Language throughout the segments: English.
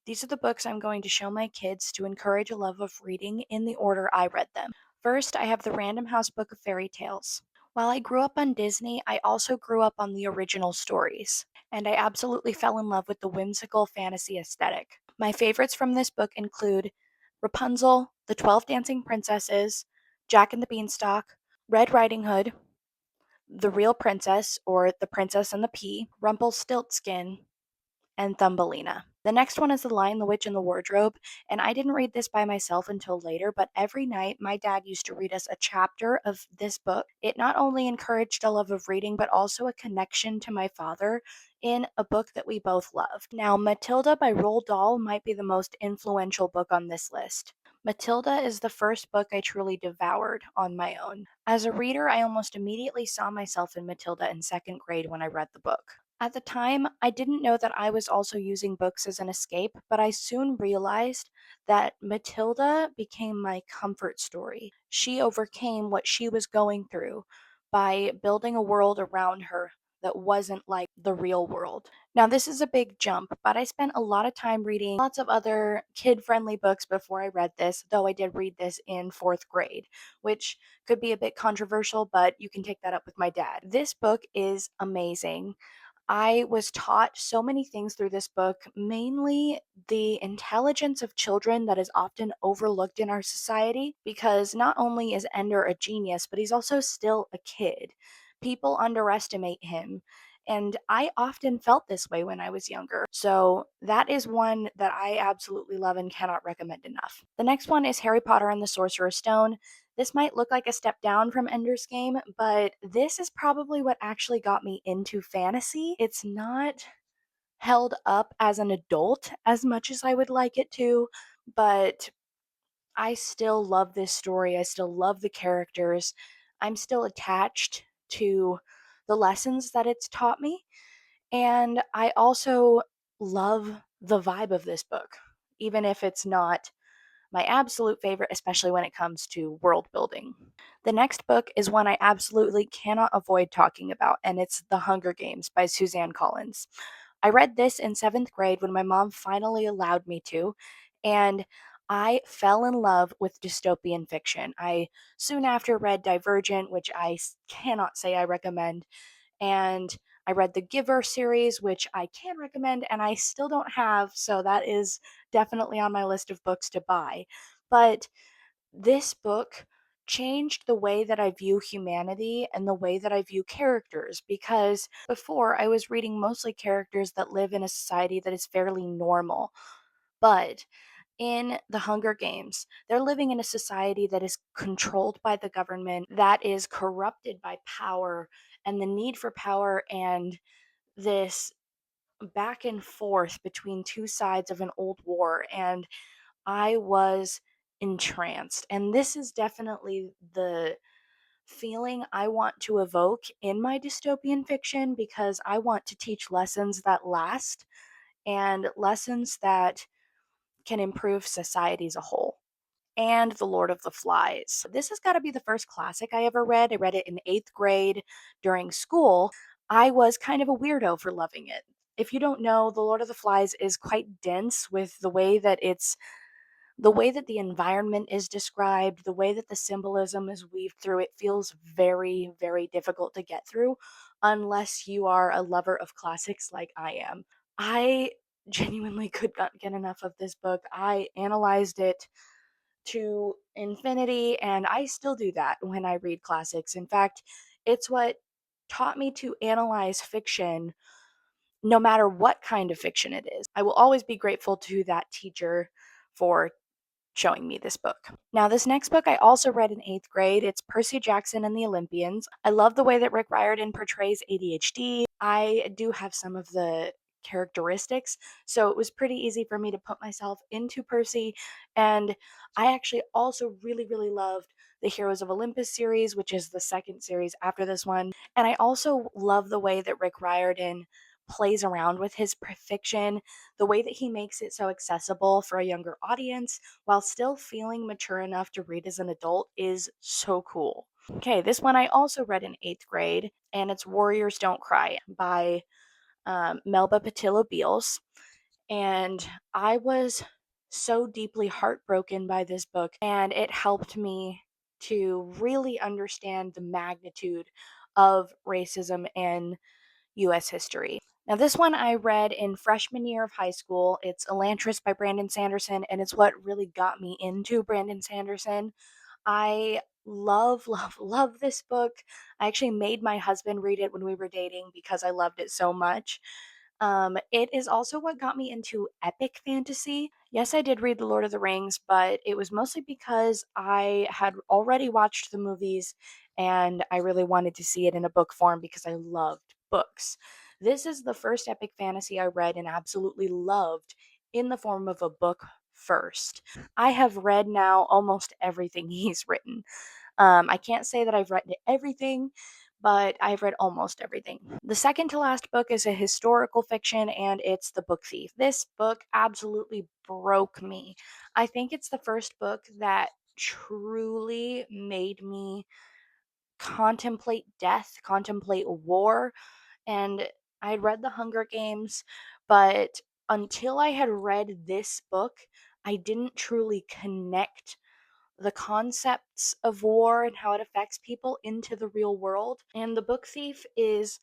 These are the books I'm going to show my kids to encourage a love of reading in the order I read them. First, I have the Random House Book of Fairy Tales. While I grew up on Disney, I also grew up on the original stories, and I absolutely fell in love with the whimsical fantasy aesthetic. My favorites from this book include Rapunzel, The 12 Dancing Princesses, Jack and the Beanstalk, Red Riding Hood, The Real Princess, or The Princess and the Pea, Rumpelstiltskin, and Thumbelina. The next one is The Lion, the Witch, and the Wardrobe, and I didn't read this by myself until later, but every night my dad used to read us a chapter of this book. It not only encouraged a love of reading, but also a connection to my father in a book that we both loved. Now, Matilda by Roald Dahl might be the most influential book on this list. Matilda is the first book I truly devoured on my own. As a reader, I almost immediately saw myself in Matilda in second grade when I read the book. At the time, I didn't know that I was also using books as an escape, but I soon realized that Matilda became my comfort story. She overcame what she was going through by building a world around her that wasn't like the real world. Now, this is a big jump, but I spent a lot of time reading lots of other kid friendly books before I read this, though I did read this in fourth grade, which could be a bit controversial, but you can take that up with my dad. This book is amazing. I was taught so many things through this book, mainly the intelligence of children that is often overlooked in our society because not only is Ender a genius, but he's also still a kid. People underestimate him. And I often felt this way when I was younger. So that is one that I absolutely love and cannot recommend enough. The next one is Harry Potter and the Sorcerer's Stone. This might look like a step down from Ender's Game, but this is probably what actually got me into fantasy. It's not held up as an adult as much as I would like it to, but I still love this story. I still love the characters. I'm still attached to the lessons that it's taught me. And I also love the vibe of this book, even if it's not my absolute favorite, especially when it comes to world building. The next book is one I absolutely cannot avoid talking about, and it's The Hunger Games by Suzanne Collins. I read this in seventh grade when my mom finally allowed me to, and I fell in love with dystopian fiction. I soon after read Divergent, which cannot say I recommend, and I read the Giver series, which I can recommend, and I still don't have, so that is definitely on my list of books to buy. But this book changed the way that I view humanity and the way that I view characters because before I was reading mostly characters that live in a society that is fairly normal. But in the Hunger Games, they're living in a society that is controlled by the government, that is corrupted by power and the need for power, and this back and forth between two sides of an old war. And I was entranced. And this is definitely the feeling I want to evoke in my dystopian fiction because I want to teach lessons that last and lessons that can improve society as a whole. And The Lord of the Flies. This has got to be the first classic I ever read. I read it in eighth grade during school. I was kind of a weirdo for loving it. If you don't know, The Lord of the Flies is quite dense with the way that the environment is described, the way that the symbolism is weaved through. It feels very, very difficult to get through unless you are a lover of classics like I am. I genuinely could not get enough of this book. I analyzed it to infinity, and I still do that when I read classics. In fact, it's what taught me to analyze fiction no matter what kind of fiction it is. I will always be grateful to that teacher for showing me this book. Now, this next book I also read in eighth grade. It's Percy Jackson and the Olympians. I love the way that Rick Riordan portrays ADHD. I do have some of the characteristics, so it was pretty easy for me to put myself into Percy. And I actually also really, really loved the Heroes of Olympus series, which is the second series after this one. And I also love the way that Rick Riordan plays around with his fiction, the way that he makes it so accessible for a younger audience while still feeling mature enough to read as an adult is so cool. Okay, this one I also read in eighth grade, and it's Warriors Don't Cry by Melba Pattillo Beals. And I was so deeply heartbroken by this book, and it helped me to really understand the magnitude of racism in US history. Now, this one I read in freshman year of high school. It's Elantris by Brandon Sanderson, and it's what really got me into Brandon Sanderson. I love, love, love this book. I actually made my husband read it when we were dating because I loved it so much. It is also what got me into epic fantasy. Yes, I did read The Lord of the Rings, but it was mostly because I had already watched the movies and I really wanted to see it in a book form because I loved books. This is the first epic fantasy I read and absolutely loved in the form of a book first. I have read now almost everything he's written. I can't say that I've read everything, but I've read almost everything. The second to last book is a historical fiction, and it's The Book Thief. This book absolutely broke me. I think it's the first book that truly made me contemplate death, contemplate war, and I had read The Hunger Games, but until I had read this book, I didn't truly connect the concepts of war and how it affects people into the real world. And The Book Thief is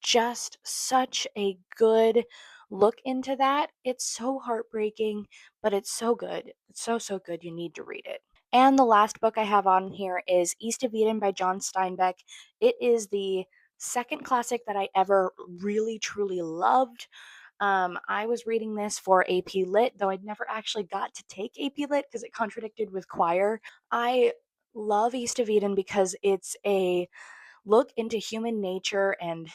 just such a good look into that. It's so heartbreaking, but it's so good. It's so, so good. You need to read it. And the last book I have on here is East of Eden by John Steinbeck. It is the second classic that I ever really truly loved. I was reading this for AP Lit, though I'd never actually got to take AP Lit because it contradicted with choir. I love East of Eden because it's a look into human nature and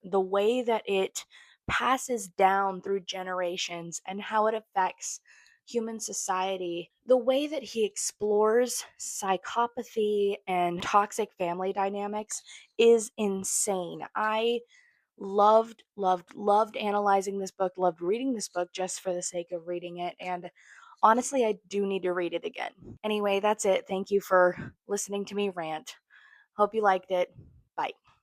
the way that it passes down through generations and how it affects human society. The way that he explores psychopathy and toxic family dynamics is insane. I loved, loved, loved analyzing this book, loved reading this book just for the sake of reading it. And honestly, I do need to read it again. Anyway, that's it. Thank you for listening to me rant. Hope you liked it.